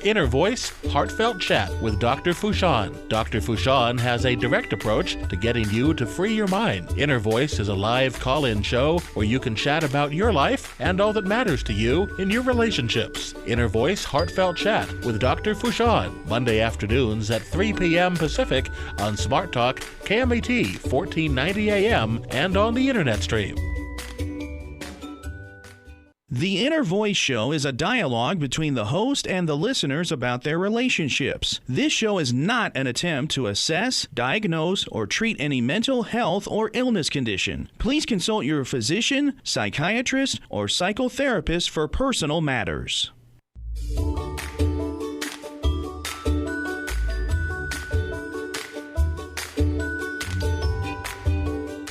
Inner Voice, Heartfelt Chat with Dr. Foojan. Dr. Foojan has a direct approach to getting you to free your mind. Inner Voice is a live call-in show where you can chat about your life and all that matters to you in your relationships. Inner Voice, Heartfelt Chat with Dr. Foojan, Monday afternoons at 3 p.m. Pacific on Smart Talk, KMET 1490 AM, and on the Internet stream. The Inner Voice Show is a dialogue between the host and the listeners about their relationships. This show is not an attempt to assess, diagnose, or treat any mental health or illness condition. Please consult your physician, psychiatrist, or psychotherapist for personal matters.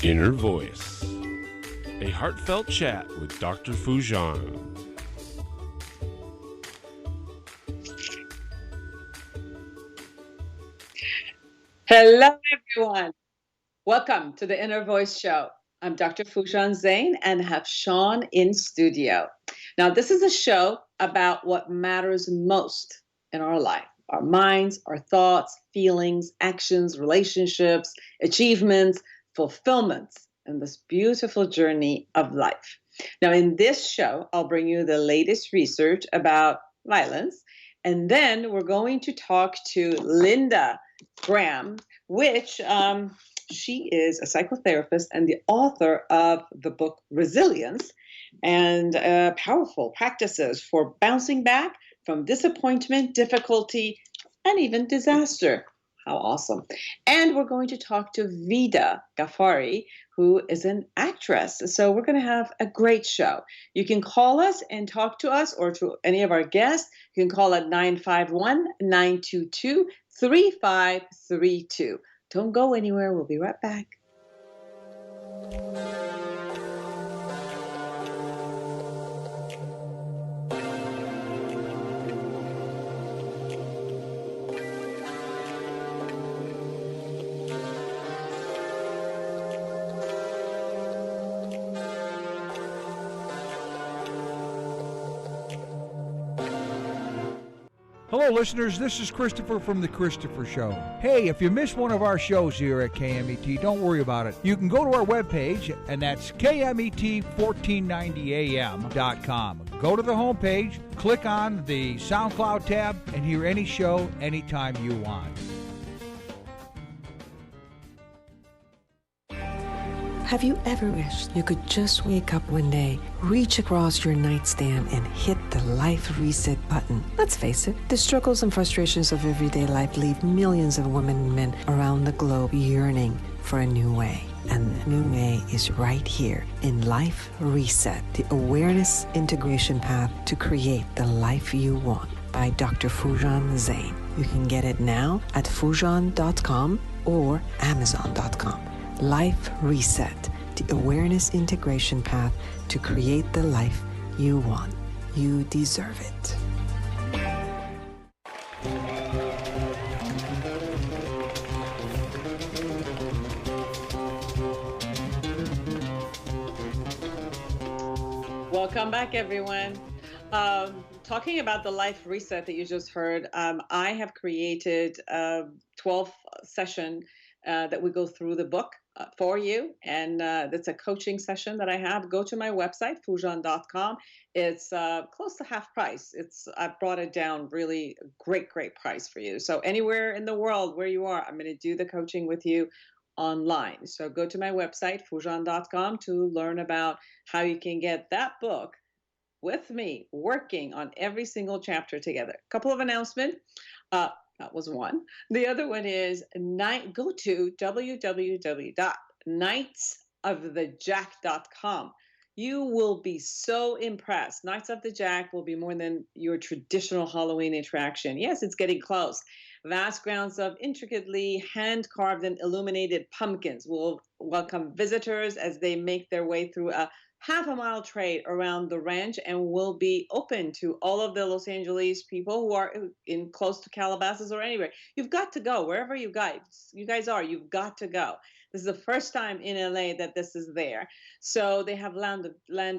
Inner Voice, a heartfelt chat with Dr. Foojan. Hello, everyone. Welcome to the Inner Voice Show. I'm Dr. Foojan Zeine and have Sean in studio. Now, this is a show about what matters most in our life, our minds, our thoughts, feelings, actions, relationships, achievements, fulfillments, and this beautiful journey of life. Now, in this show, I'll bring you the latest research about violence, and then we're going to talk to Linda Graham, which she is a psychotherapist and the author of the book Resilience and powerful practices for bouncing back from disappointment, difficulty, and even disaster. How awesome. And we're going to talk to Vida Ghaffari, who is an actress. So we're going to have a great show. You can call us and talk to us or to any of our guests. You can call at 951-922-3532. Don't go anywhere. We'll be right back. Hello, listeners. This is Christopher from The Christopher Show. Hey, if you missed one of our shows here at KMET, don't worry about it. You can go to our webpage, and that's KMET1490am.com. Go to the homepage, click on the SoundCloud tab, and hear any show anytime you want. Have you ever wished you could just wake up one day, reach across your nightstand, and hit the life reset button? Let's face it, the struggles and frustrations of everyday life leave millions of women and men around the globe yearning for a new way. And the new way is right here in Life Reset, the awareness integration path to create the life you want by Dr. Foojan Zeine. You can get it now at Foojan.com or Amazon.com. Life Reset, the awareness integration path to create the life you want. You deserve it. Welcome back, everyone. Talking about the life reset that you just heard, I have created a 12-session that we go through the book for you, and that's a coaching session that I have. Go to my website, Foojan.com. It's close to half price. I've brought it down really great price for you. So anywhere in the world where you are, I'm going to do the coaching with you online. So go to my website, Foojan.com, to learn about how you can get that book with me, working on every single chapter together. A couple of announcements. That was one. The other one is go to www.knightsofthejack.com. You will be so impressed. Knights of the Jack will be more than your traditional Halloween interaction. Yes, it's getting close. Vast grounds of intricately hand-carved and illuminated pumpkins will welcome visitors as they make their way through a half-a-mile trail around the ranch, and will be open to all of the Los Angeles people who are in close to Calabasas or anywhere. You've got to go wherever you guys are. You've got to go. This is the first time in LA that this is there. So they have land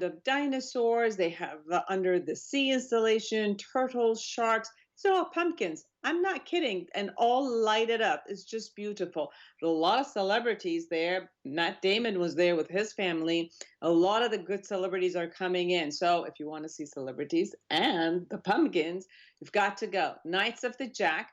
of dinosaurs. They have under the sea installation, turtles, sharks, So pumpkins, I'm not kidding, and all lighted up. It's just beautiful. A lot of celebrities there. Matt Damon was there with his family. A lot of the good celebrities are coming in. So if you want to see celebrities and the pumpkins, you've got to go. Knights of the Jack.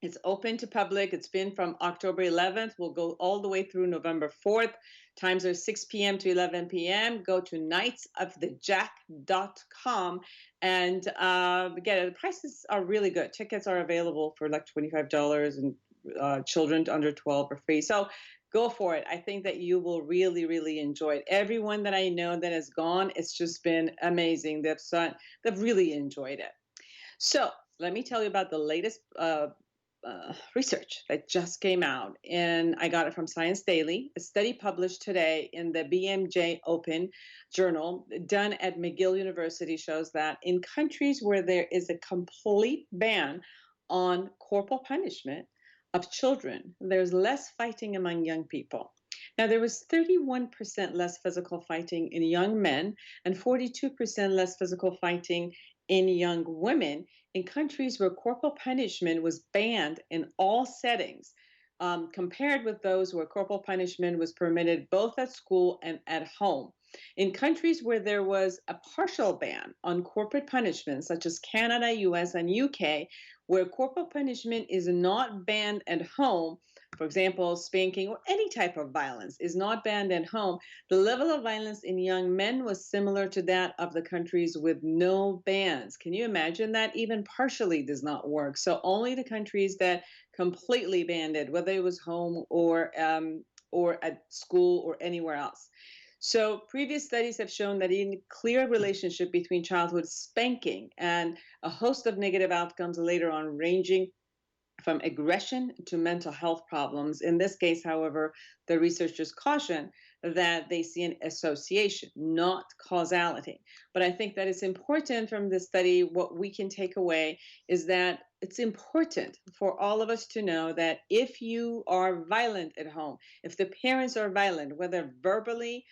It's open to public. It's been from October 11th. We'll go all the way through November 4th. Times are 6 p.m. to 11 p.m. Go to knightsofthejack.com and get it. The prices are really good. Tickets are available for like $25, and children under 12 are free. So go for it. I think that you will really, really enjoy it. Everyone that I know that has gone, it's just been amazing. They've really enjoyed it. So let me tell you about the latest research that just came out, and I got it from Science Daily. A study published today in the BMJ Open journal done at McGill University shows that in countries where there is a complete ban on corporal punishment of children, there's less fighting among young people. Now, there was 31% less physical fighting in young men and 42% less physical fighting in young women in countries where corporal punishment was banned in all settings, compared with those where corporal punishment was permitted both at school and at home. In countries where there was a partial ban on corporal punishment, such as Canada, US, and UK, where corporal punishment is not banned at home, for example, spanking or any type of violence is not banned at home, the level of violence in young men was similar to that of the countries with no bans. Can you imagine that? Even partially does not work. So only the countries that completely banned it, whether it was home or at school or anywhere else. So previous studies have shown that in clear relationship between childhood spanking and a host of negative outcomes later on, ranging from aggression to mental health problems. In this case, however, the researchers caution that they see an association, not causality. But I think that it's important from this study, what we can take away is that it's important for all of us to know that if you are violent at home, if the parents are violent, whether verbally,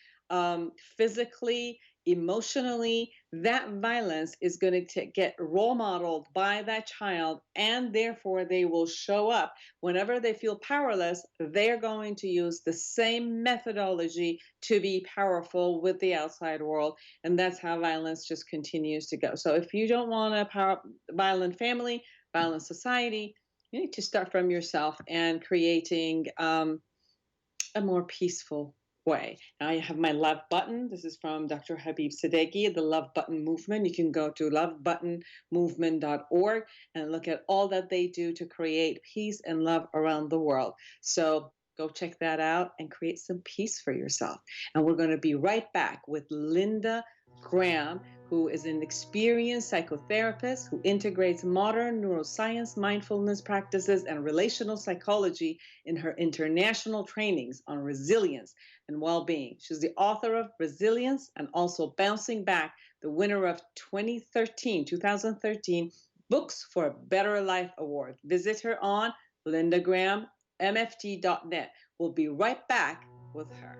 physically, emotionally, that violence is going to get role modeled by that child, and therefore they will show up. Whenever they feel powerless, they're going to use the same methodology to be powerful with the outside world, and that's how violence just continues to go. So if you don't want a violent family, violent society, you need to start from yourself and creating a more peaceful way. Now I have my love button. This is from Dr. Habib Sadeghi, the Love Button Movement. You can go to lovebuttonmovement.org and look at all that they do to create peace and love around the world. So go check that out and create some peace for yourself. And we're going to be right back with Linda Graham, who is an experienced psychotherapist who integrates modern neuroscience, mindfulness practices, and relational psychology in her international trainings on resilience and well-being. She's the author of Resilience and also Bouncing Back, the winner of 2013 Books for a Better Life Award. Visit her on lindagrahammft.net. We'll be right back with her.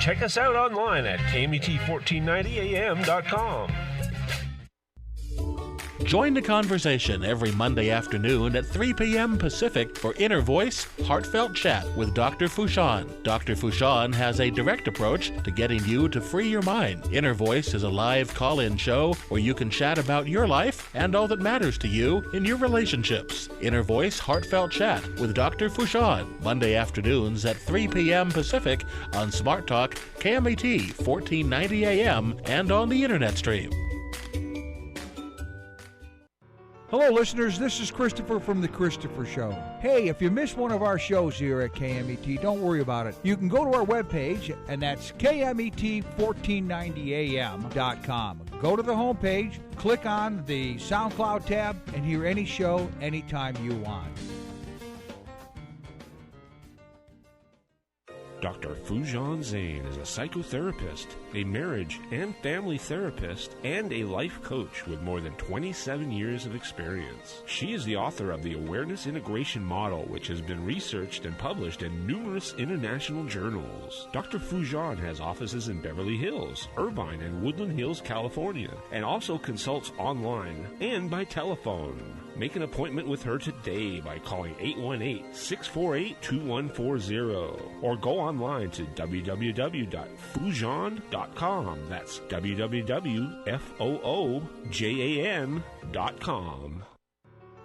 Check us out online at KMET1490am.com. Join the conversation every Monday afternoon at 3 p.m. Pacific for Inner Voice Heartfelt Chat with Dr. Foojan. Dr. Foojan has a direct approach to getting you to free your mind. Inner Voice is a live call-in show where you can chat about your life and all that matters to you in your relationships. Inner Voice Heartfelt Chat with Dr. Foojan, Monday afternoons at 3 p.m. Pacific on Smart Talk, KMET 1490 AM, and on the Internet stream. Hello, listeners. This is Christopher from The Christopher Show. Hey, if you missed one of our shows here at KMET, don't worry about it. You can go to our webpage, and that's KMET1490am.com. Go to the homepage, click on the SoundCloud tab, and hear any show anytime you want. Dr. Foojan Zeine is a psychotherapist, a marriage and family therapist, and a life coach with more than 27 years of experience. She is the author of the Awareness Integration Model, which has been researched and published in numerous international journals. Dr. Foojan has offices in Beverly Hills, Irvine, and Woodland Hills, California, and also consults online and by telephone. Make an appointment with her today by calling 818-648-2140 or go online to www.foojan.com. That's www.foojan.com.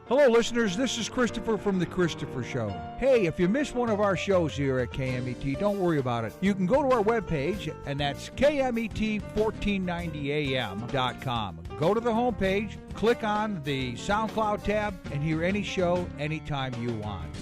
Hello, listeners. This is Christopher from The Christopher Show. Hey, if you missed one of our shows here at KMET, don't worry about it. You can go to our webpage, and that's KMET1490am.com. Go to the homepage, click on the SoundCloud tab, and hear any show anytime you want.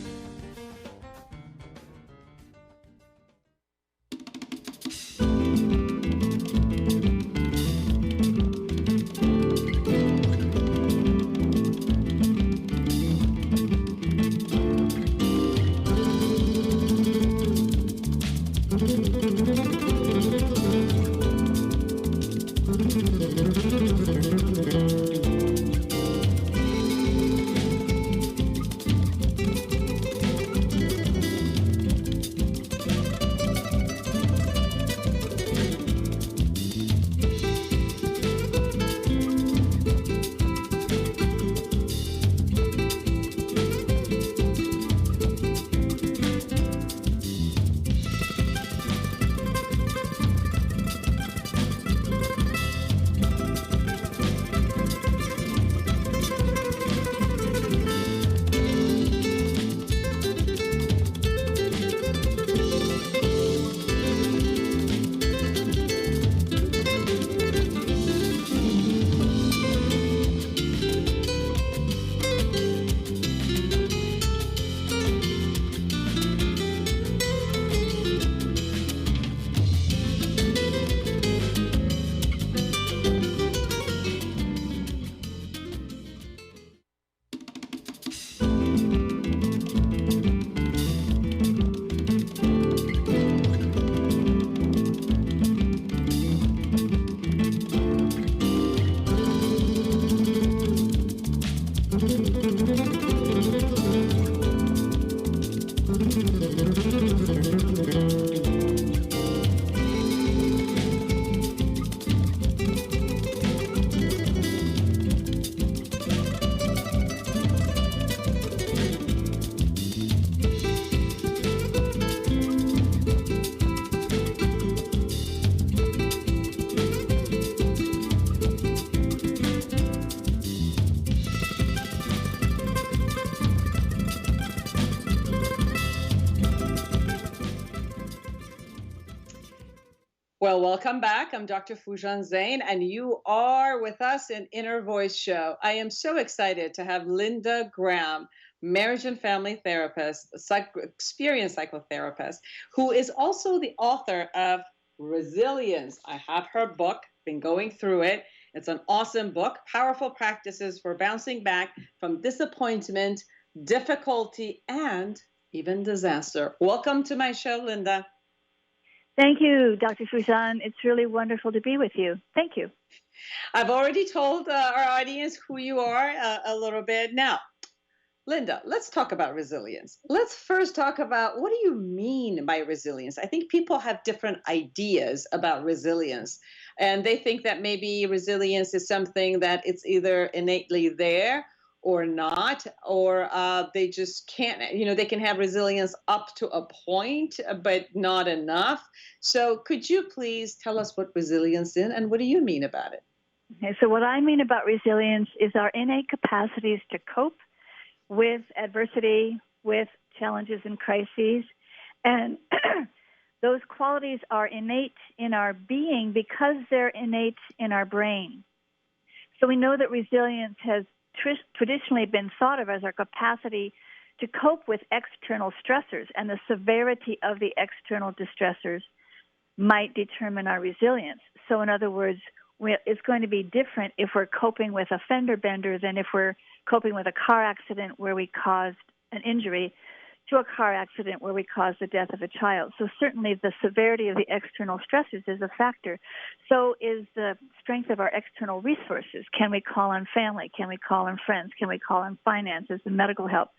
Well, welcome back. I'm Dr. Foojan Zeine, and you are with us in Inner Voice Show. I am so excited to have Linda Graham, marriage and family therapist, experienced psychotherapist, who is also the author of Resilience. I have her book, been going through it. It's an awesome book, powerful practices for bouncing back from disappointment, difficulty, and even disaster. Welcome to my show, Linda. Thank you, Dr. Foojan. It's really wonderful to be with you. Thank you. I've already told our audience who you are a little bit. Now, Linda, let's talk about resilience. Let's first talk about, what do you mean by resilience? I think people have different ideas about resilience, and they think that maybe resilience is something that it's either innately there or not, or they just can't, they can have resilience up to a point, but not enough. So could you please tell us what resilience is and what do you mean about it? Okay, so what I mean about resilience is our innate capacities to cope with adversity, with challenges and crises. And those qualities are innate in our being because they're innate in our brain. So we know that resilience has traditionally been thought of as our capacity to cope with external stressors, and the severity of the external distressors might determine our resilience. So in other words, it's going to be different if we're coping with a fender bender than if we're coping with a car accident where we caused an injury to a car accident where we cause the death of a child. So certainly the severity of the external stresses is a factor. So is the strength of our external resources. Can we call on family? Can we call on friends? Can we call on finances and medical help?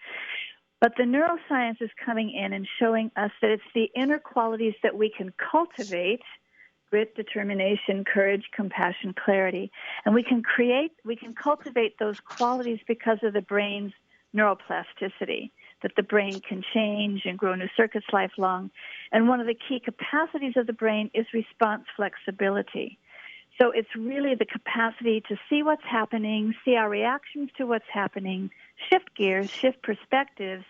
But the neuroscience is coming in and showing us that it's the inner qualities that we can cultivate: grit, determination, courage, compassion, clarity. And we can cultivate those qualities because of the brain's neuroplasticity, that the brain can change and grow new circuits lifelong. And one of the key capacities of the brain is response flexibility. So it's really the capacity to see what's happening, see our reactions to what's happening, shift gears, shift perspectives,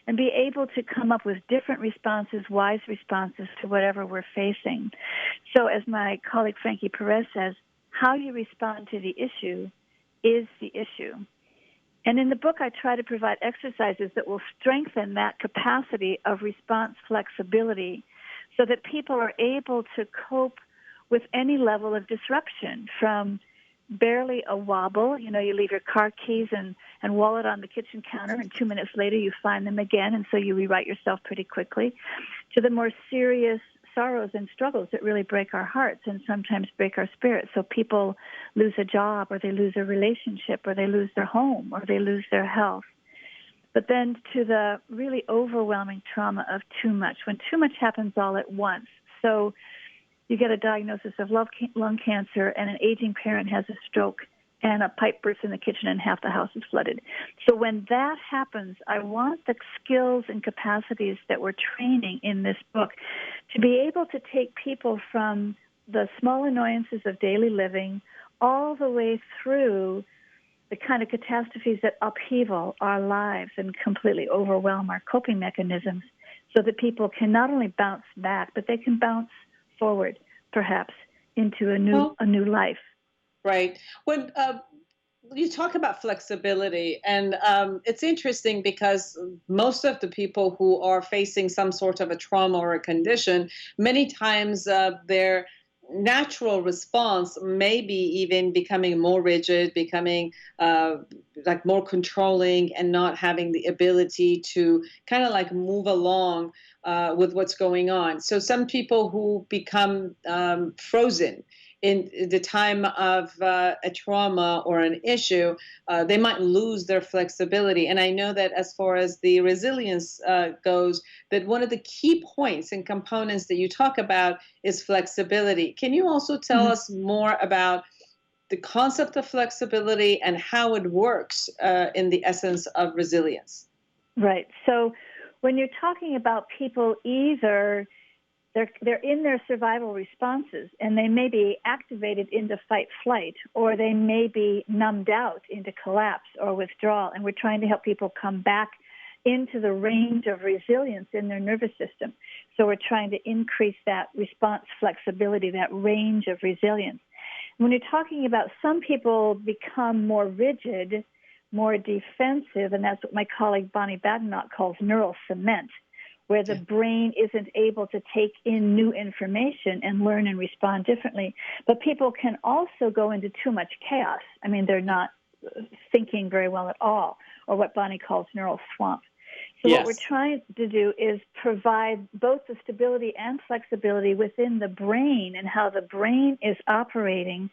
and be able to come up with different responses, wise responses to whatever we're facing. So as my colleague Frankie Perez says, how you respond to the issue is the issue. And in the book, I try to provide exercises that will strengthen that capacity of response flexibility so that people are able to cope with any level of disruption, from barely a wobble. You leave your car keys and wallet on the kitchen counter, and 2 minutes later you find them again, and so you rewrite yourself pretty quickly, to the more serious sorrows and struggles that really break our hearts and sometimes break our spirits. So people lose a job, or they lose a relationship, or they lose their home, or they lose their health. But then to the really overwhelming trauma of too much, when too much happens all at once. So you get a diagnosis of lung cancer, and an aging parent has a stroke, and a pipe bursts in the kitchen and half the house is flooded. So when that happens, I want the skills and capacities that we're training in this book to be able to take people from the small annoyances of daily living all the way through the kind of catastrophes that upheaval our lives and completely overwhelm our coping mechanisms, so that people can not only bounce back, but they can bounce forward, perhaps, into a new life. Right. When you talk about flexibility, and it's interesting because most of the people who are facing some sort of a trauma or a condition, many times their natural response may be even becoming more rigid, becoming like more controlling, and not having the ability to kind of like move along with what's going on. So some people who become frozen in the time of a trauma or an issue, they might lose their flexibility. And I know that as far as the resilience goes, that one of the key points and components that you talk about is flexibility. Can you also tell us more about the concept of flexibility and how it works in the essence of resilience? Right. So when you're talking about people, either they're in their survival responses, and they may be activated into fight-flight, or they may be numbed out into collapse or withdrawal, and we're trying to help people come back into the range of resilience in their nervous system. So we're trying to increase that response flexibility, that range of resilience. When you're talking about some people become more rigid, more defensive, and that's what my colleague Bonnie Badenoch calls neural cement, where the brain isn't able to take in new information and learn and respond differently. But people can also go into too much chaos. I mean, they're not thinking very well at all, or what Bonnie calls neural swamp. So what we're trying to do is provide both the stability and flexibility within the brain and how the brain is operating,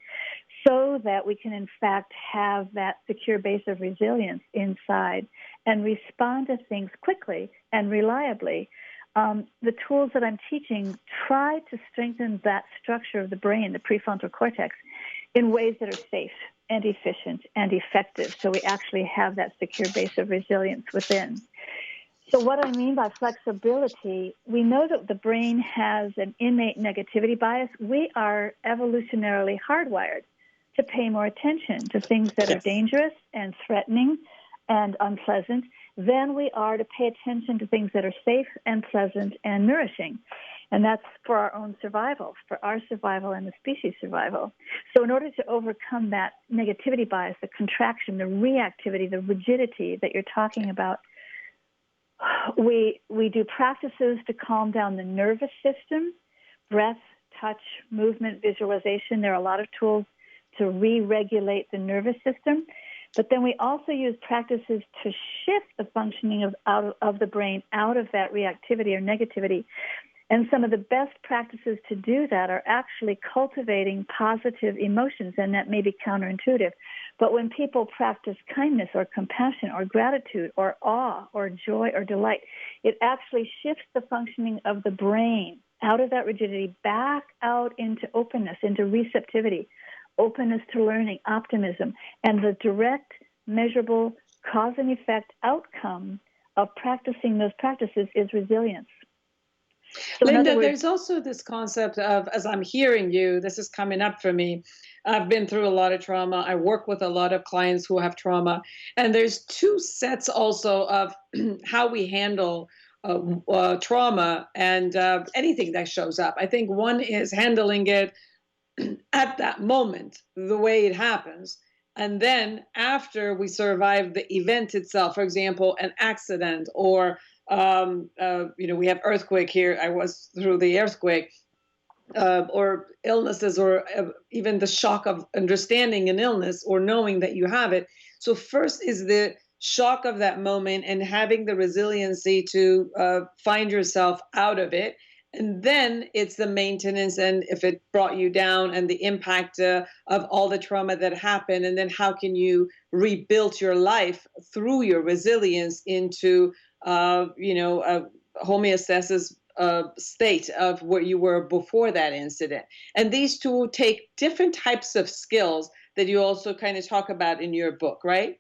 so that we can, in fact, have that secure base of resilience inside and respond to things quickly and reliably. The tools that I'm teaching try to strengthen that structure of the brain, the prefrontal cortex, in ways that are safe and efficient and effective, so we actually have that secure base of resilience within. So what I mean by flexibility, we know that the brain has an innate negativity bias. We are evolutionarily hardwired to pay more attention to things that are dangerous and threatening and unpleasant than we are to pay attention to things that are safe and pleasant and nourishing. And that's for our own survival, for our survival and the species' survival. So in order to overcome that negativity bias, the contraction, the reactivity, the rigidity that you're talking about, we do practices to calm down the nervous system, breath, touch, movement, visualization. There are a lot of tools to re-regulate the nervous system. But then we also use practices to shift the functioning of the brain out of that reactivity or negativity. And some of the best practices to do that are actually cultivating positive emotions, and that may be counterintuitive. But when people practice kindness or compassion or gratitude or awe or joy or delight, it actually shifts the functioning of the brain out of that rigidity back out into openness, into receptivity, openness to learning, optimism, and the direct, measurable cause and effect outcome of practicing those practices is resilience. So Linda, there's also this concept of, as I'm hearing you, this is coming up for me. I've been through a lot of trauma. I work with a lot of clients who have trauma. And there's two sets also of how we handle trauma and anything that shows up. I think one is handling it at that moment, the way it happens. And then after we survive the event itself, for example, an accident or we have earthquake here. I was through the earthquake, or illnesses, or even the shock of understanding an illness or knowing that you have it. So first is the shock of that moment and having the resiliency to find yourself out of it. And then it's the maintenance, and if it brought you down, and the impact of all the trauma that happened, and then how can you rebuild your life through your resilience into homeostasis state of where you were before that incident. And these two take different types of skills that you also kind of talk about in your book, right?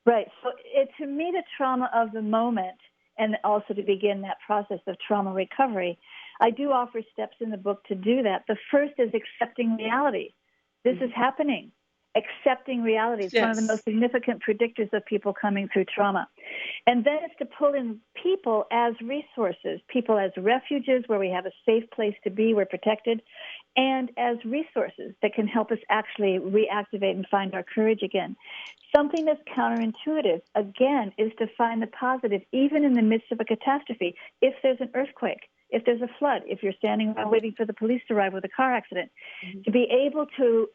Right. So to me, the trauma of the moment, and also to begin that process of trauma recovery, I do offer steps in the book to do that. The first is accepting reality. This is happening. Accepting reality is one of the most significant predictors of people coming through trauma. And then it's to pull in people as resources, people as refuges where we have a safe place to be, we're protected, and as resources that can help us actually reactivate and find our courage again. Something that's counterintuitive, again, is to find the positive, even in the midst of a catastrophe. If there's an earthquake, if there's a flood, if you're standing around waiting for the police to arrive with a car accident, to be able to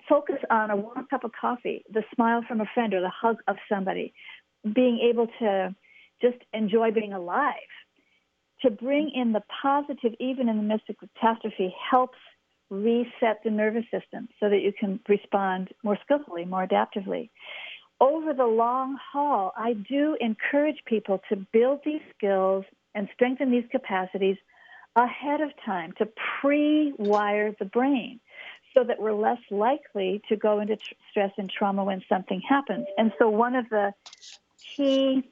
focus on a warm cup of coffee, the smile from a friend, or the hug of somebody, being able to just enjoy being alive. To bring in the positive, even in the midst of catastrophe, helps reset the nervous system so that you can respond more skillfully, more adaptively. Over the long haul, I do encourage people to build these skills and strengthen these capacities ahead of time, to pre-wire the brain, so that we're less likely to go into stress and trauma when something happens. And so one of the key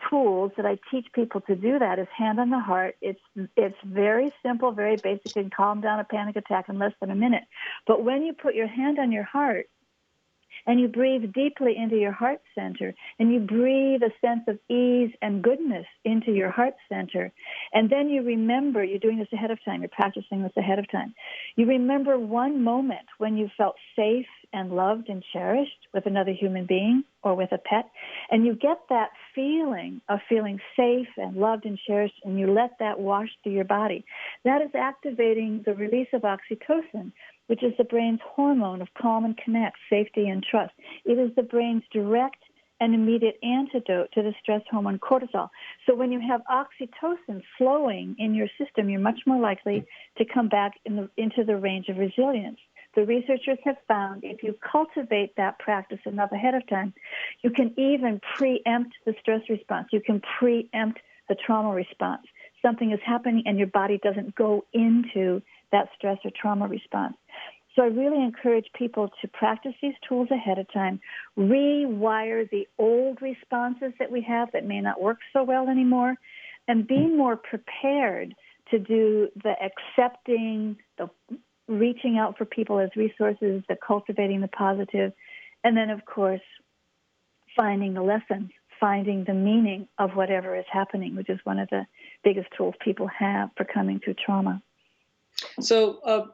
tools that I teach people to do that is hand on the heart. It's very simple, very basic, and calm down a panic attack in less than a minute. But when you put your hand on your heart and you breathe deeply into your heart center, and you breathe a sense of ease and goodness into your heart center, and then you remember, you're doing this ahead of time, you're practicing this ahead of time, you remember one moment when you felt safe and loved and cherished with another human being or with a pet, and you get that feeling of feeling safe and loved and cherished, and you let that wash through your body. That is activating the release of oxytocin, which is the brain's hormone of calm and connect, safety and trust. It is the brain's direct and immediate antidote to the stress hormone cortisol. So when you have oxytocin flowing in your system, you're much more likely to come back into the range of resilience. The researchers have found if you cultivate that practice enough ahead of time, you can even preempt the stress response. You can preempt the trauma response. Something is happening and your body doesn't go into that stress or trauma response. So I really encourage people to practice these tools ahead of time, rewire the old responses that we have that may not work so well anymore, and be more prepared to do the accepting, the reaching out for people as resources, the cultivating the positive, and then, of course, finding the lessons, finding the meaning of whatever is happening, which is one of the biggest tools people have for coming through trauma. So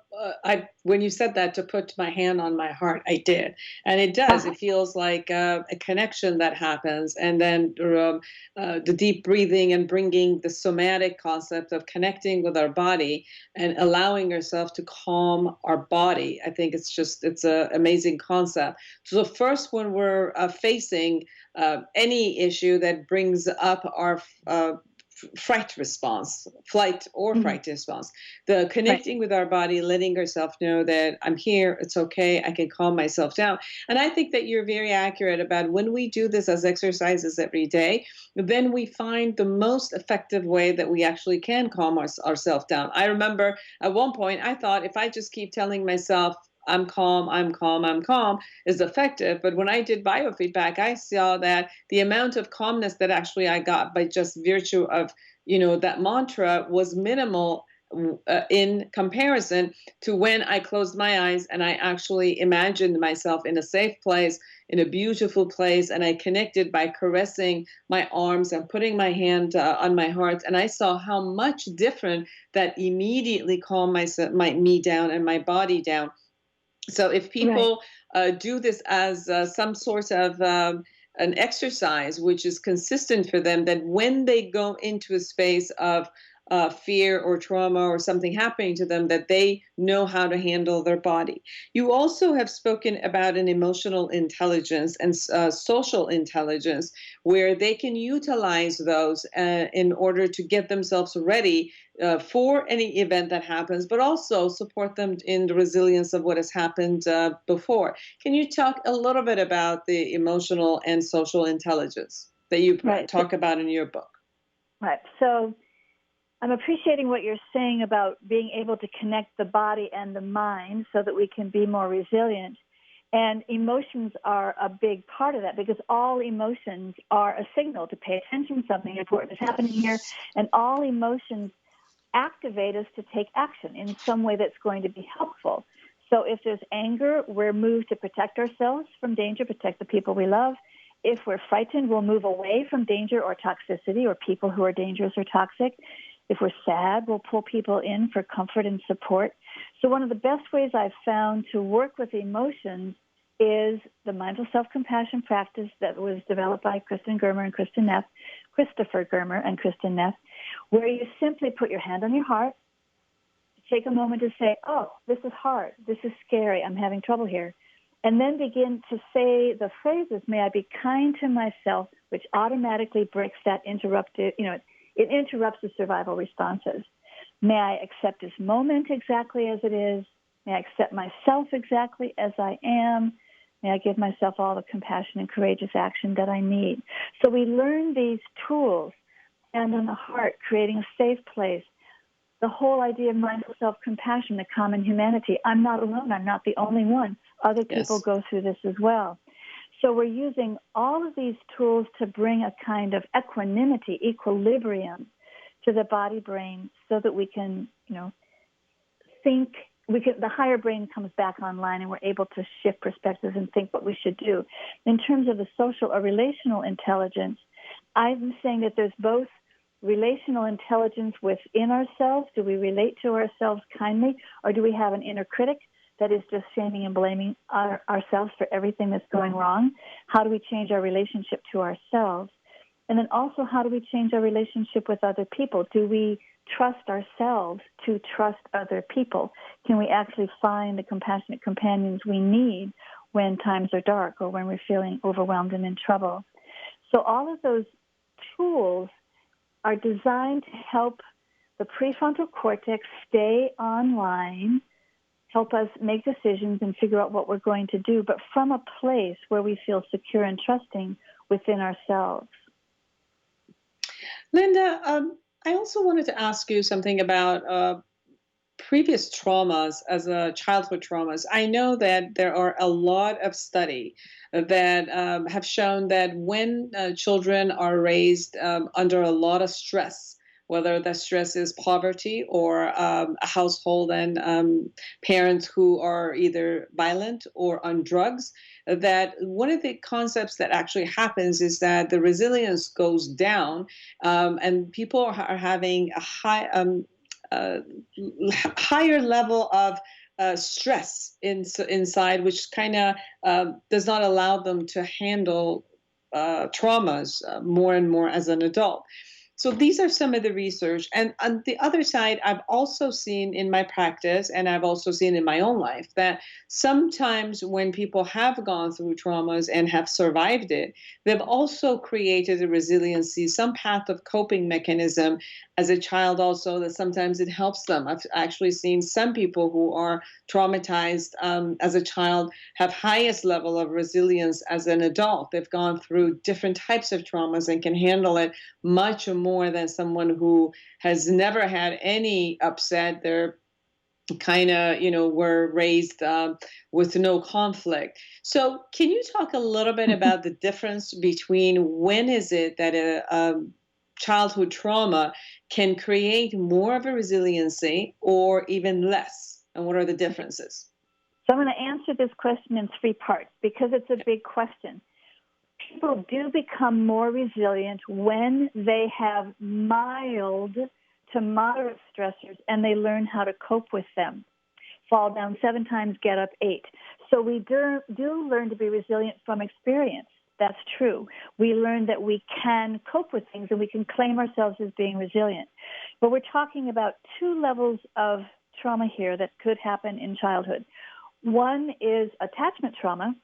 when you said that, to put my hand on my heart, I did, and it does. It feels like a connection that happens, and then the deep breathing and bringing the somatic concept of connecting with our body and allowing ourselves to calm our body. I think it's an amazing concept. So first, when we're facing any issue that brings up our fright response, flight or fright response, the connecting with our body, letting ourselves know that I'm here, it's okay, I can calm myself down. And I think that you're very accurate about when we do this as exercises every day, then we find the most effective way that we actually can calm ourselves down. I remember at one point I thought if I just keep telling myself I'm calm, I'm calm, I'm calm is effective. But when I did biofeedback, I saw that the amount of calmness that actually I got by just virtue of, that mantra was minimal in comparison to when I closed my eyes and I actually imagined myself in a safe place, in a beautiful place, and I connected by caressing my arms and putting my hand on my heart, and I saw how much different that immediately calmed me down and my body down. So if people do this as some sort of an exercise, which is consistent for them, that when they go into a space of fear or trauma or something happening to them, that they know how to handle their body. You also have spoken about an emotional intelligence and social intelligence, where they can utilize those in order to get themselves ready for any event that happens, but also support them in the resilience of what has happened before. Can you talk a little bit about the emotional and social intelligence that you talk about in your book? Right. So I'm appreciating what you're saying about being able to connect the body and the mind so that we can be more resilient. And emotions are a big part of that, because all emotions are a signal to pay attention. Something important is happening here. And all emotions activate us to take action in some way that's going to be helpful. So if there's anger, we're moved to protect ourselves from danger, protect the people we love. If we're frightened, we'll move away from danger or toxicity or people who are dangerous or toxic. If we're sad, we'll pull people in for comfort and support. So one of the best ways I've found to work with emotions is the mindful self-compassion practice that was developed by Christopher Germer and Kristen Neff, where you simply put your hand on your heart, take a moment to say, oh, this is hard, this is scary, I'm having trouble here, and then begin to say the phrases, may I be kind to myself, which automatically breaks that it interrupts the survival responses. May I accept this moment exactly as it is? May I accept myself exactly as I am? May I give myself all the compassion and courageous action that I need? So we learn these tools, hand on the heart, creating a safe place, the whole idea of mindful self-compassion, the common humanity. I'm not alone. I'm not the only one. Other people go through this as well. So we're using all of these tools to bring a kind of equanimity, equilibrium to the body-brain so that we can, think. The higher brain comes back online and we're able to shift perspectives and think what we should do. In terms of the social or relational intelligence, I'm saying that there's both relational intelligence within ourselves. Do we relate to ourselves kindly, or do we have an inner critic that is just shaming and blaming ourselves for everything that's going wrong? How do we change our relationship to ourselves? And then also, how do we change our relationship with other people? Do we trust ourselves to trust other people? Can we actually find the compassionate companions we need when times are dark or when we're feeling overwhelmed and in trouble? So all of those tools are designed to help the prefrontal cortex stay online, help us make decisions and figure out what we're going to do, but from a place where we feel secure and trusting within ourselves. Linda, I also wanted to ask you something about previous traumas as childhood traumas. I know that there are a lot of studies that have shown that when children are raised under a lot of stress, whether the stress is poverty or a household and parents who are either violent or on drugs, that one of the concepts that actually happens is that the resilience goes down and people are having a high higher level of stress inside, which kind of does not allow them to handle traumas more and more as an adult. So these are some of the research. And on the other side, I've also seen in my practice, and I've also seen in my own life, that sometimes when people have gone through traumas and have survived it, they've also created a resiliency, some path of coping mechanism as a child also, that sometimes it helps them. I've actually seen some people who are traumatized as a child have highest level of resilience as an adult. They've gone through different types of traumas and can handle it much more than someone who has never had any upset. They're kind of, were raised with no conflict. So can you talk a little bit about the difference between when is it that a childhood trauma can create more of a resiliency or even less? And what are the differences? So I'm going to answer this question in 3 parts because it's a big question. People do become more resilient when they have mild to moderate stressors and they learn how to cope with them. Fall down 7 times, get up 8. So we do learn to be resilient from experience. That's true. We learn that we can cope with things and we can claim ourselves as being resilient. But we're talking about 2 levels of trauma here that could happen in childhood. One is attachment trauma,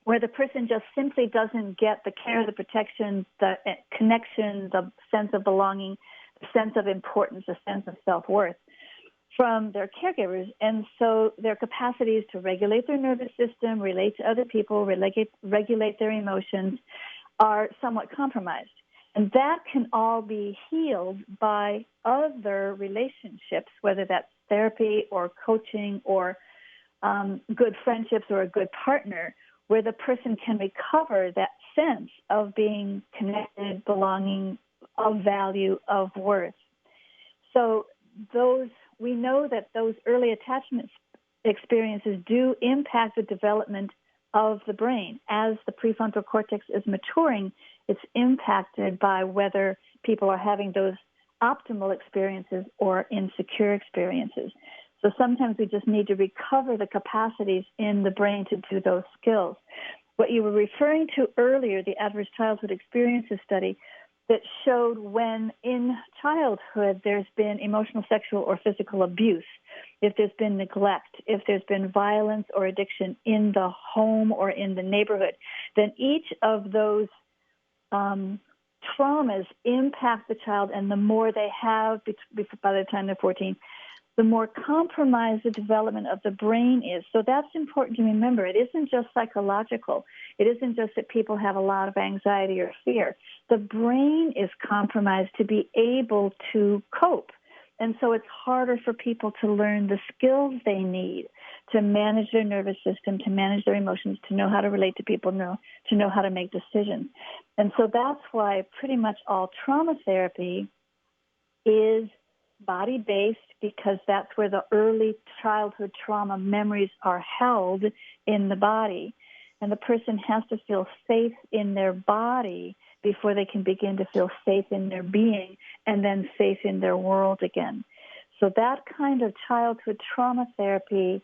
where the person just simply doesn't get the care, the protection, the connection, the sense of belonging, the sense of importance, the sense of self-worth from their caregivers. And so their capacities to regulate their nervous system, relate to other people, regulate their emotions are somewhat compromised. And that can all be healed by other relationships, whether that's therapy or coaching or good friendships or a good partner, where the person can recover that sense of being connected, belonging, of value, of worth. So we know that those early attachment experiences do impact the development of the brain. As the prefrontal cortex is maturing, it's impacted by whether people are having those optimal experiences or insecure experiences. So sometimes we just need to recover the capacities in the brain to do those skills. What you were referring to earlier, the Adverse Childhood Experiences study, that showed when in childhood there's been emotional, sexual, or physical abuse, if there's been neglect, if there's been violence or addiction in the home or in the neighborhood, then each of those traumas impact the child, and the more they have by the time they're 14, the more compromised the development of the brain is. So that's important to remember. It isn't just psychological. It isn't just that people have a lot of anxiety or fear. The brain is compromised to be able to cope. And so it's harder for people to learn the skills they need to manage their nervous system, to manage their emotions, to know how to relate to people, to know how to make decisions. And so that's why pretty much all trauma therapy is body-based, because that's where the early childhood trauma memories are held in the body. And the person has to feel safe in their body before they can begin to feel safe in their being and then safe in their world again. So that kind of childhood trauma therapy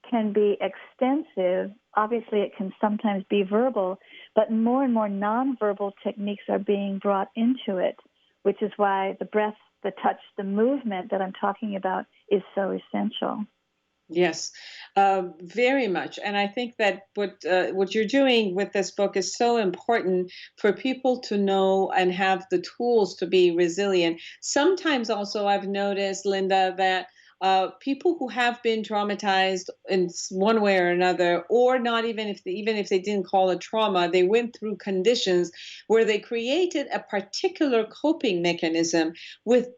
can be extensive. Obviously, it can sometimes be verbal, but more and more nonverbal techniques are being brought into it, which is why the breath, the touch, the movement that I'm talking about is so essential. Yes, very much. And I think that what you're doing with this book is so important for people to know and have the tools to be resilient. Sometimes also I've noticed, Linda, that people who have been traumatized in one way or another, or not even if they didn't call it trauma, they went through conditions where they created a particular coping mechanism with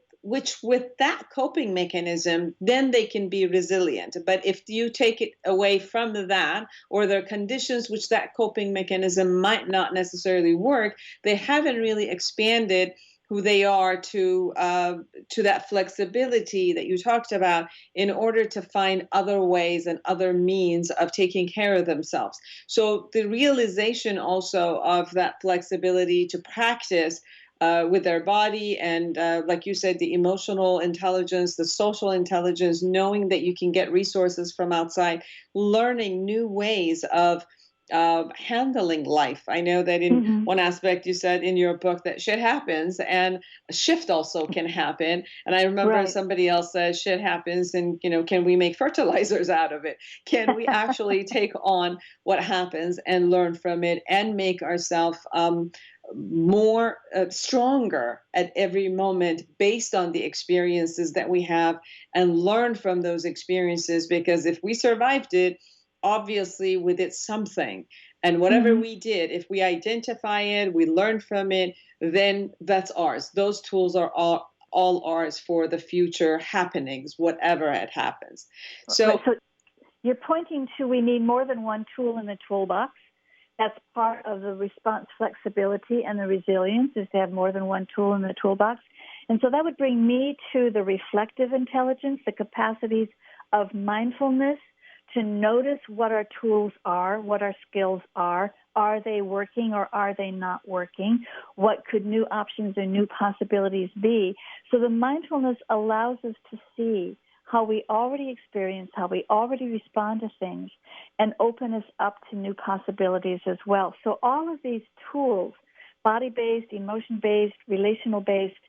that coping mechanism, then they can be resilient. But if you take it away from that, or there are conditions which that coping mechanism might not necessarily work, they haven't really expanded who they are to that flexibility that you talked about in order to find other ways and other means of taking care of themselves. So the realization also of that flexibility to practice with their body, and like you said, the emotional intelligence, the social intelligence, knowing that you can get resources from outside, learning new ways of handling life. I know that in one aspect you said in your book that shit happens and a shift also can happen. And I remember somebody else said shit happens and, can we make fertilizers out of it? Can we actually take on what happens and learn from it and make ourselves more stronger at every moment based on the experiences that we have and learn from those experiences? Because if we survived it, obviously we did something, and whatever we did, if we identify it, we learn from it, then that's ours. Those tools are all ours for the future happenings, whatever it happens. So you're pointing to, we need more than one tool in the toolbox. That's part of the response flexibility and the resilience, is to have more than one tool in the toolbox. And so that would bring me to the reflective intelligence, the capacities of mindfulness, to notice what our tools are, what our skills are. Are they working or are they not working? What could new options or new possibilities be? So the mindfulness allows us to see how we already experience, how we already respond to things, and open us up to new possibilities as well. So all of these tools, body-based, emotion-based, relational-based,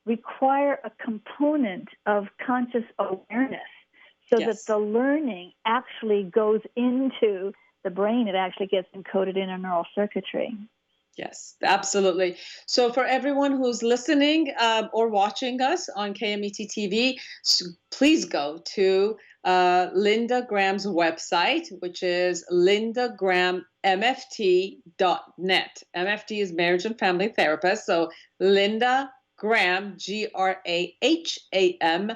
require a component of conscious awareness, so that the learning actually goes into the brain. It actually gets encoded in our neural circuitry. Yes, absolutely. So for everyone who's listening or watching us on KMET TV, please go to Linda Graham's website, which is lindagrahammft.net. MFT is Marriage and Family Therapist. So Linda Graham, Graham,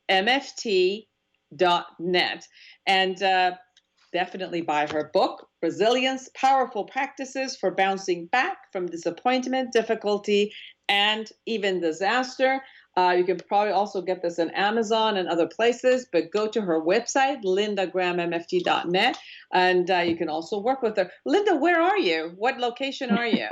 MFT.net. And definitely buy her book, Resilience, Powerful Practices for Bouncing Back from Disappointment, Difficulty, and even Disaster. You can probably also get this on Amazon and other places, but go to her website, lindagrahammft.net, and you can also work with her. Linda, where are you? What location are you?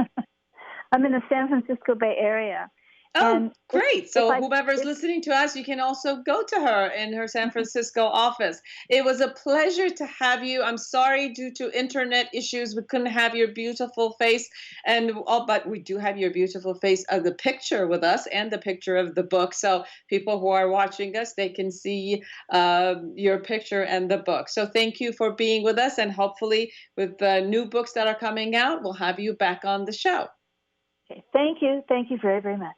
I'm in the San Francisco Bay Area. Oh, great. So whomever's listening to us, you can also go to her in her San Francisco office. It was a pleasure to have you. I'm sorry, due to internet issues, we couldn't have your beautiful face. But we do have your beautiful face of the picture with us and the picture of the book. So people who are watching us, they can see your picture and the book. So thank you for being with us. And hopefully with the new books that are coming out, we'll have you back on the show. Okay. Thank you. Thank you very, very much.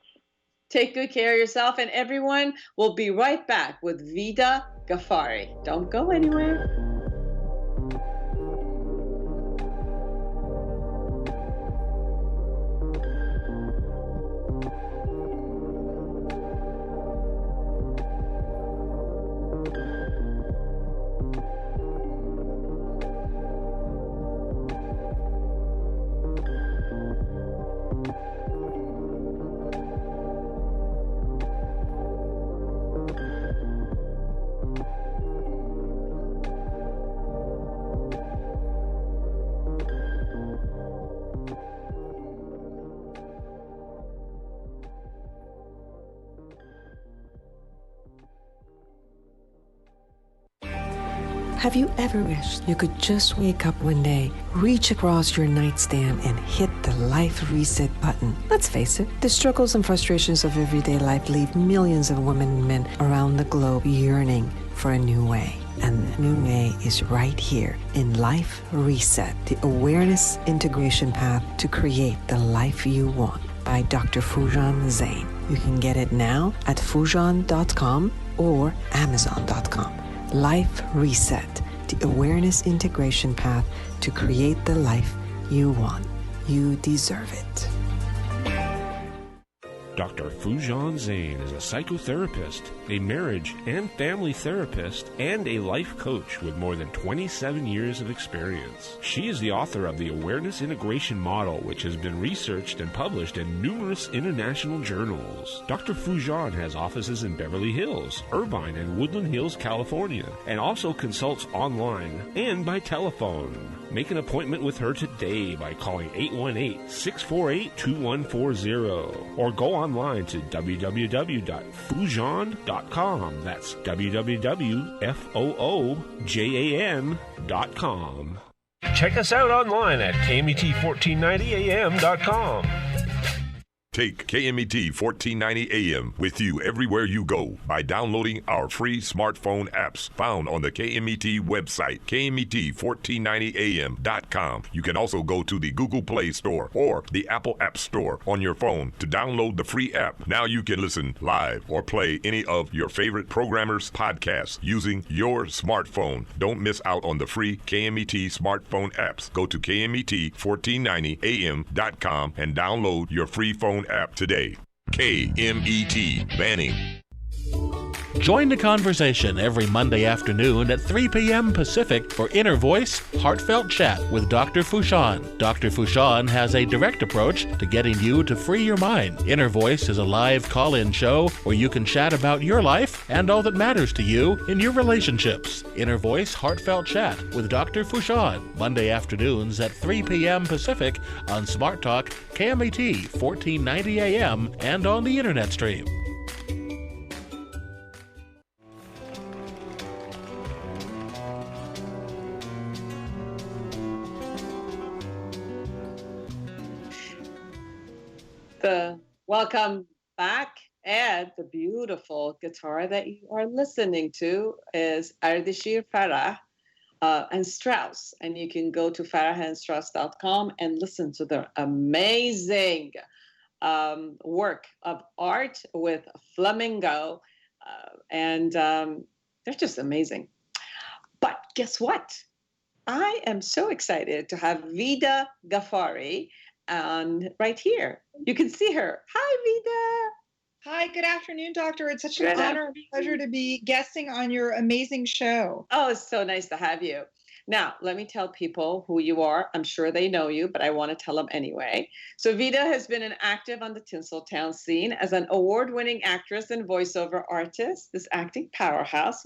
Take good care of yourself, and everyone, will be right back with Vida Ghaffari. Don't go anywhere. Have you ever wished you could just wake up one day, reach across your nightstand, and hit the life reset button? Let's face it, the struggles and frustrations of everyday life leave millions of women and men around the globe yearning for a new way. And the new way is right here in Life Reset, the awareness integration path to create the life you want, by Dr. Foojan Zeine. You can get it now at Foojan.com or Amazon.com. Life Reset, the awareness integration path to create the life you want. You deserve it. Dr. Foojan Zeine is a psychotherapist, a marriage and family therapist, and a life coach with more than 27 years of experience. She is the author of the Awareness Integration Model, which has been researched and published in numerous international journals. Dr. Foojan has offices in Beverly Hills, Irvine, and Woodland Hills, California, and also consults online and by telephone. Make an appointment with her today by calling 818-648-2140 or go online to www.foojan.com. That's www.foojan.com. Check us out online at KMET1490am.com. Take KMET 1490 AM with you everywhere you go by downloading our free smartphone apps found on the KMET website, KMET1490am.com. You can also go to the Google Play Store or the Apple App Store on your phone to download the free app. Now you can listen live or play any of your favorite programmers' podcasts using your smartphone. Don't miss out on the free KMET smartphone apps. Go to KMET1490am.com and download your free phone app today. KMET Banning. Join the conversation every Monday afternoon at 3 p.m. Pacific for Inner Voice Heartfelt Chat with Dr. Foojan. Dr. Foojan has a direct approach to getting you to free your mind. Inner Voice is a live call-in show where you can chat about your life and all that matters to you in your relationships. Inner Voice Heartfelt Chat with Dr. Foojan, Monday afternoons at 3 p.m. Pacific on Smart Talk, KMET 1490 AM, and on the Internet stream. Welcome back, Ed. The beautiful guitar that you are listening to is Ardeshir Farah and Strauss, and you can go to farahandstrauss.com and listen to their amazing work of art with flamingo, and they're just amazing. But guess what? I am so excited to have Vida Ghaffari right here. You can see her. Hi, Vida. Hi, good afternoon, Doctor. It's such an honor and pleasure to be guesting on your amazing show. Oh, it's so nice to have you. Now, let me tell people who you are. I'm sure they know you, but I want to tell them anyway. So Vida has been active on the Tinseltown scene as an award-winning actress and voiceover artist. This acting powerhouse,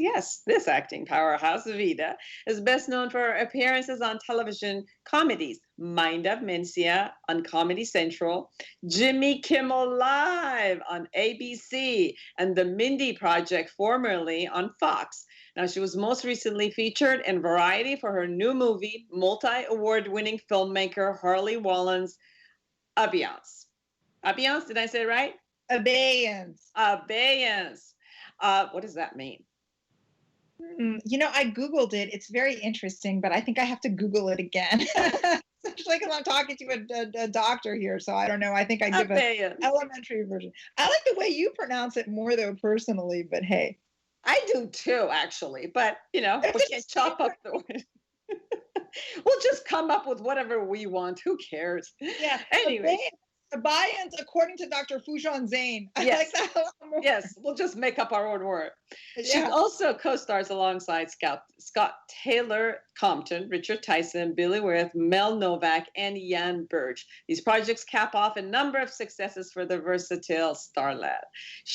this acting powerhouse, Vida, is best known for her appearances on television comedies, Mind of Mencia on Comedy Central, Jimmy Kimmel Live on ABC, and The Mindy Project, formerly on Fox. Now, she was most recently featured in Variety for her new movie, multi-award-winning filmmaker Harley Wallen's Abeyance. Abeyance, did I say it right? Abeyance. Abeyance. What does that mean? You know, I Googled it. It's very interesting, but I think I have to Google it again. Especially because I'm talking to a doctor here, so I don't know. I think I give an elementary version. I like the way you pronounce it more, though, personally, but hey. I do too, actually, but we can't chop up the word. We'll just come up with whatever we want. Who cares? Yeah. Anyway. Abeyance, according to Dr. Foojan Zeine. I like that a lot more. Yes, we'll just make up our own word. Yeah. She also co-stars alongside Scott Taylor Compton, Richard Tyson, Billy Wirth, Mel Novak, and Jan Birch. These projects cap off a number of successes for the versatile starlet.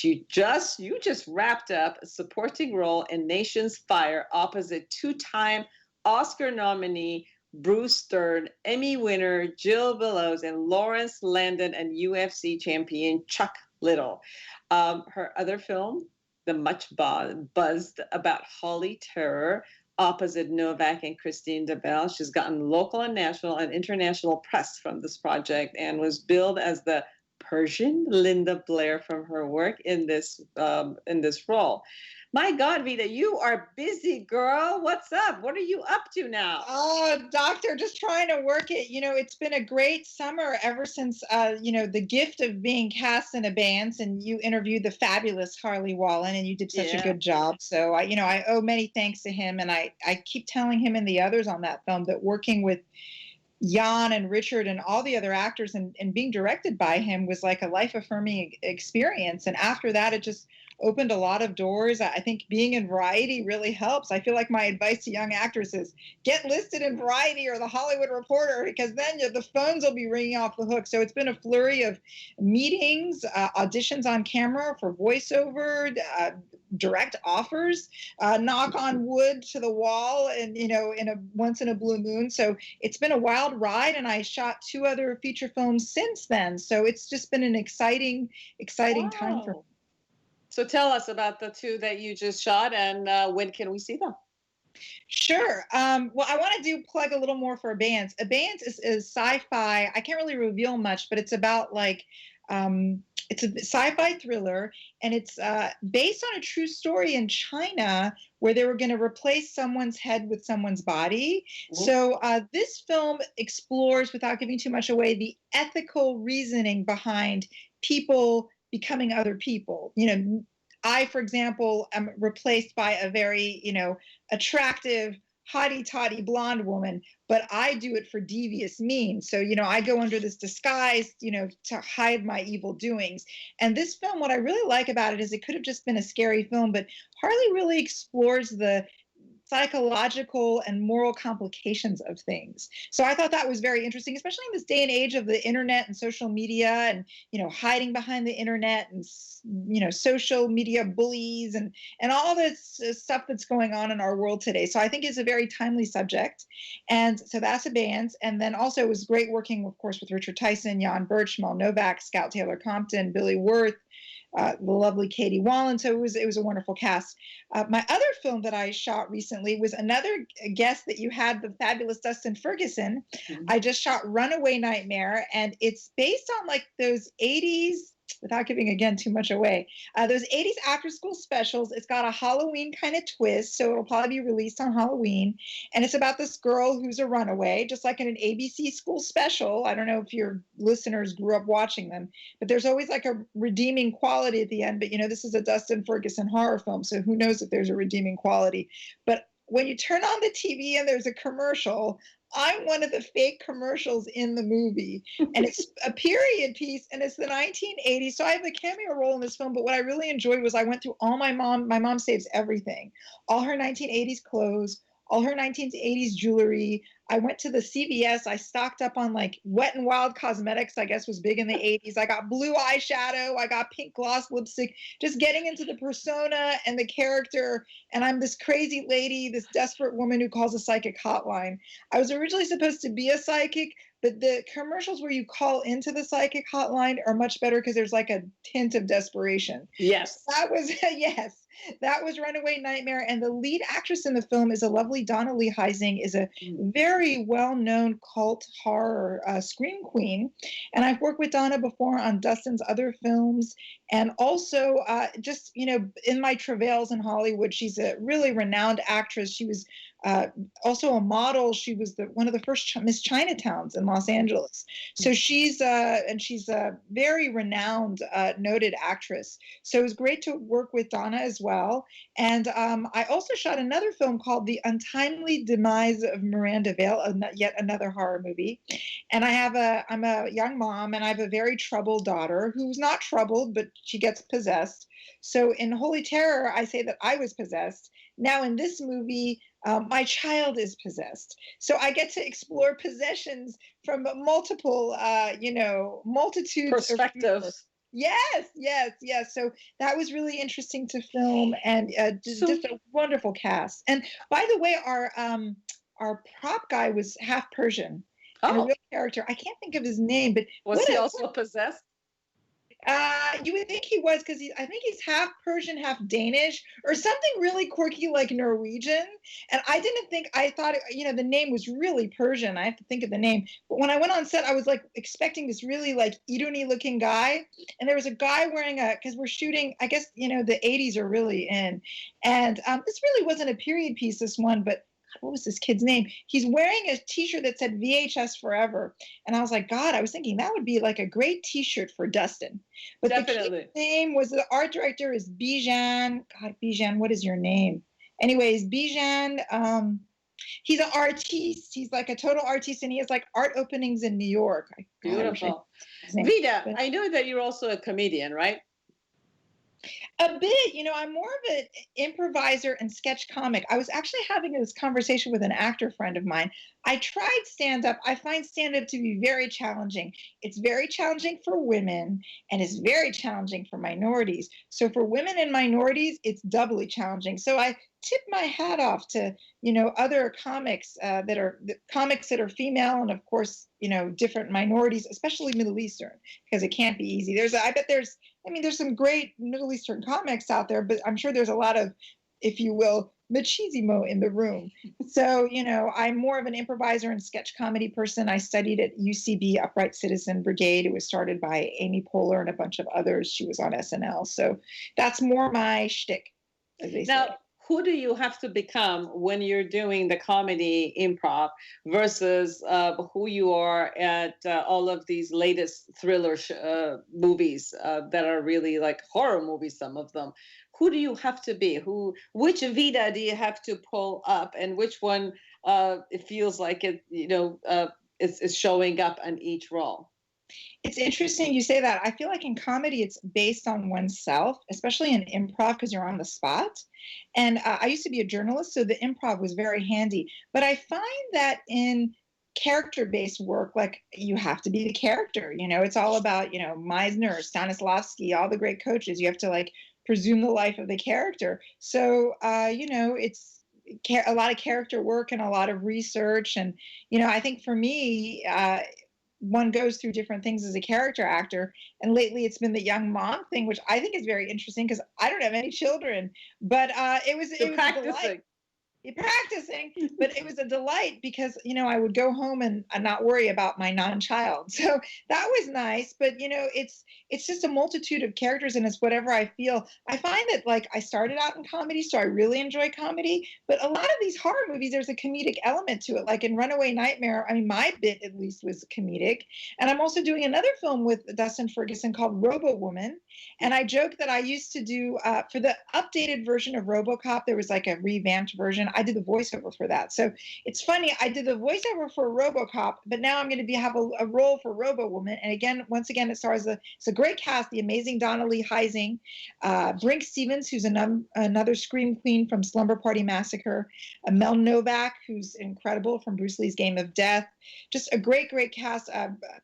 You just wrapped up a supporting role in Nation's Fire opposite two-time Oscar nominee Bruce Stern, Emmy winner Jill Bellows, and Lawrence Landon, and UFC champion Chuck Liddell. Her other film, the much buzzed about Holly Terror, opposite Novak and Christine DeBelle. She's gotten local and national and international press from this project and was billed as the Persian Linda Blair from her work in this role. My God, Vida, you are busy, girl. What's up? What are you up to now? Oh, doctor, just trying to work it. It's been a great summer ever since, the gift of being cast in Abeyance, and you interviewed the fabulous Harley Wallen, and you did such a good job. So, I owe many thanks to him, and I keep telling him and the others on that film that working with Jan and Richard and all the other actors and being directed by him was like a life-affirming experience. And after that, it just opened a lot of doors. I think being in Variety really helps. I feel like my advice to young actors is get listed in Variety or The Hollywood Reporter, because then the phones will be ringing off the hook. So it's been a flurry of meetings, auditions on camera for voiceover, direct offers, knock on wood to the wall, and once in a blue moon. So it's been a wild ride, and I shot 2 other feature films since then. So it's just been an exciting time for me. So tell us about the 2 that you just shot, and when can we see them? Sure. Well, I want to plug a little more for Abeyance. Abeyance is sci-fi. I can't really reveal much, but it's about it's a sci-fi thriller, and it's based on a true story in China where they were going to replace someone's head with someone's body. Mm-hmm. So this film explores, without giving too much away, the ethical reasoning behind people becoming other people. I, for example, am replaced by a very, attractive, hotty-totty blonde woman, but I do it for devious means. So, I go under this disguise, to hide my evil doings. And this film, what I really like about it is it could have just been a scary film, but Harley really explores the psychological and moral complications of things. So I thought that was very interesting, especially in this day and age of the internet and social media and, hiding behind the internet and, social media bullies and all this stuff that's going on in our world today. So I think it's a very timely subject. And so that's Abeyance. And then also it was great working, of course, with Richard Tyson, Jan Birch, Mel Novak, Scout Taylor Compton, Billy Wirth, the lovely Katie Wallen. So it was a wonderful cast. My other film that I shot recently was another guest that you had, the fabulous Dustin Ferguson. Mm-hmm. I just shot Runaway Nightmare, and it's based on those 80s, without giving again too much away, those 80s after school specials. It's got a Halloween kind of twist, so it'll probably be released on Halloween. And it's about this girl who's a runaway, just like in an ABC school special. I don't know if your listeners grew up watching them, but there's always a redeeming quality at the end. But this is a Dustin Ferguson horror film, so who knows if there's a redeeming quality. But when you turn on the TV and there's a commercial, I'm one of the fake commercials in the movie, and it's a period piece, and it's the 1980s. So I have a cameo role in this film, but what I really enjoyed was I went through all my mom saves everything, all her 1980s clothes, all her 1980s jewelry. I went to the CVS. I stocked up on Wet n Wild cosmetics, I guess was big in the 80s. I got blue eyeshadow. I got pink gloss lipstick, just getting into the persona and the character. And I'm this crazy lady, this desperate woman who calls a psychic hotline. I was originally supposed to be a psychic, but the commercials where you call into the psychic hotline are much better because there's a tint of desperation. Yes. That was, yes. That was Runaway Nightmare, and the lead actress in the film is a lovely Donna Lee Heising, is a very well-known cult horror scream queen, and I've worked with Donna before on Dustin's other films, and also just in my travails in Hollywood. She's a really renowned actress. She was also a model. She was one of the first Miss Chinatowns in Los Angeles. So she's a very renowned, noted actress. So it was great to work with Donna as well. And I also shot another film called The Untimely Demise of Miranda Vale, yet another horror movie. And I'm a young mom, and I have a very troubled daughter who's not troubled, but she gets possessed. So in Holy Terror, I say that I was possessed. Now in this movie, my child is possessed. So I get to explore possessions from multiple, multitudes perspectives. Yes. So that was really interesting to film, and just a wonderful cast. And by the way, our prop guy was half Persian. And a real character. I can't think of his name, but was he also possessed? You would think he was, because I think he's half Persian, half Danish, or something really quirky like Norwegian. And I thought, the name was really Persian. I have to think of the name. But when I went on set, I was expecting this really Iduni looking guy. And there was a guy wearing because we're shooting, I guess, the 80s are really in. And this really wasn't a period piece, this one, but what was this kid's name? He's wearing a t-shirt that said VHS Forever. And I was like, God, I was thinking that would be a great t-shirt for Dustin. But definitely. The kid's name was, the art director is Bijan. God, Bijan, what is your name? Anyways, Bijan, he's an artiste. He's a total artiste, and he has art openings in New York. Beautiful. Vida, I know that you're also a comedian, right? A bit, I'm more of an improviser and sketch comic. I was actually having this conversation with an actor friend of mine. I tried stand up. I find stand up to be very challenging. It's very challenging for women and it's very challenging for minorities. So for women and minorities, it's doubly challenging. So I tip my hat off to, other comics comics that are female and of course, different minorities, especially Middle Eastern, because it can't be easy. There's some great Middle Eastern comics out there, but I'm sure there's a lot of, if you will, machismo in the room. So, I'm more of an improviser and sketch comedy person. I studied at UCB Upright Citizen Brigade. It was started by Amy Poehler and a bunch of others. She was on SNL. So that's more my shtick, as they say. Who do you have to become when you're doing the comedy improv versus who you are at all of these latest thriller movies that are really like horror movies, some of them? Who do you have to be? Which Vida do you have to pull up, and which one it feels like it, is showing up on each role? It's interesting you say that. I feel like in comedy, it's based on oneself, especially in improv, because you're on the spot. And I used to be a journalist, so the improv was very handy. But I find that in character-based work, like you have to be the character. It's all about, Meisner, Stanislavski, all the great coaches. You have to like presume the life of the character. So, it's a lot of character work and a lot of research. And, I think for me, one goes through different things as a character actor. And lately it's been the young mom thing, which I think is very interesting because I don't have any children, but it was practicing. But it was a delight because, I would go home and not worry about my non-child. So that was nice. But, it's just a multitude of characters and it's whatever I feel. I find that like I started out in comedy, so I really enjoy comedy. But a lot of these horror movies, there's a comedic element to it. Like in Runaway Nightmare, my bit at least was comedic. And I'm also doing another film with Dustin Ferguson called Robo Woman. And I joke that I used to do, for the updated version of RoboCop, there was like a revamped version. I did the voiceover for that. So it's funny, I did the voiceover for RoboCop, but now I'm going to have a role for Robo Woman. And once again, it stars it's a great cast, the amazing Donna Lee Heising, Brink Stevens, who's another scream queen from Slumber Party Massacre, Mel Novak, who's incredible from Bruce Lee's Game of Death. Just a great, great cast.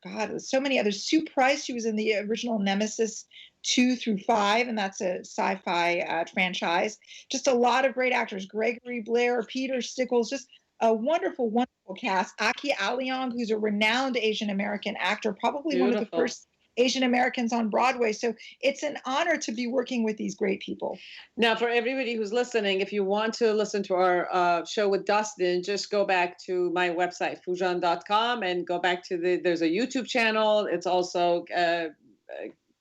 God, so many others. Sue Price, she was in the original Nemesis 2 through 5, and that's a sci-fi franchise. Just a lot of great actors. Gregory Blair, Peter Stickles, just a wonderful, wonderful cast. Aki Aliong, who's a renowned Asian American actor, probably one of the first Asian Americans on Broadway. So it's an honor to be working with these great people. Now, for everybody who's listening, if you want to listen to our show with Dustin, just go back to my website, Foojan.com, and go back to there's a YouTube channel. It's also,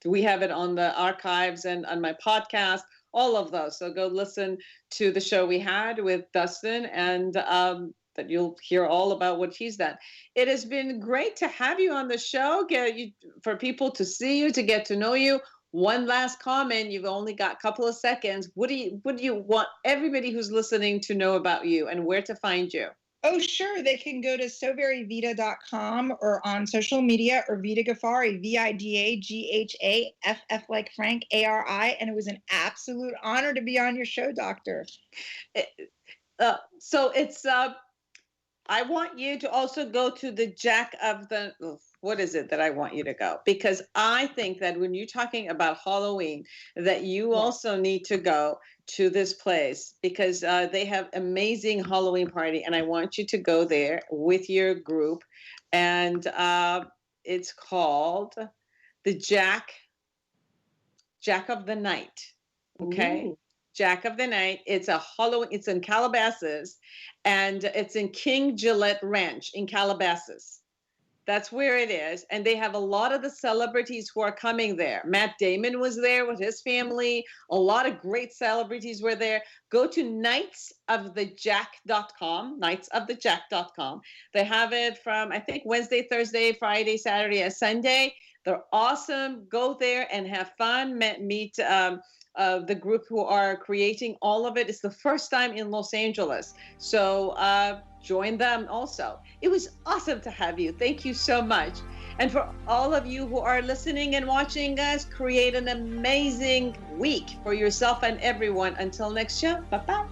we have it on the archives and on my podcast, all of those. So go listen to the show we had with Dustin, and that you'll hear all about what he's done. It has been great to have you on the show, for people to see you, to get to know you. One last comment. You've only got a couple of seconds. What do you want everybody who's listening to know about you and where to find you? Oh, sure. They can go to soveryvida.com or on social media, or Vida Ghaffari, Vidaghaffari, like Frank, Ari. And it was an absolute honor to be on your show, Doctor. So it's, I want you to also go to the Jack of the, what is it that I want you to go? Because I think that when you're talking about Halloween, that you also need to go to this place, because they have amazing Halloween party, and I want you to go there with your group. And it's called the Jack of the Night. Okay. Ooh. Jack of the Night. It's a Halloween. It's in Calabasas, and it's in King Gillette Ranch in Calabasas. That's where it is. And they have a lot of the celebrities who are coming there. Matt Damon was there with his family. A lot of great celebrities were there. Go to nightsofthejack.com, nightsofthejack.com. They have it from, I think, Wednesday, Thursday, Friday, Saturday, and Sunday. They're awesome. Go there and have fun. Meet the group who are creating all of it. It's the first time in Los Angeles. So join them also. It was awesome to have you. Thank you so much. And for all of you who are listening and watching us, create an amazing week for yourself and everyone. Until next show, bye-bye.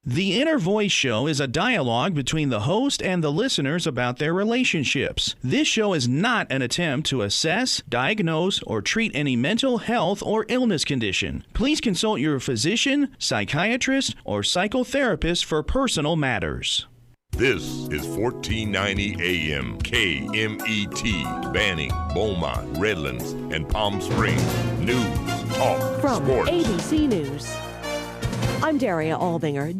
The Inner Voice Show is a dialogue between the host and the listeners about their relationships. This show is not an attempt to assess, diagnose, or treat any mental health or illness condition. Please consult your physician, psychiatrist, or psychotherapist for personal matters. This is 1490 AM KMET, Banning, Beaumont, Redlands, and Palm Springs. News, talk, from sports. ABC News. I'm Daria Albinger.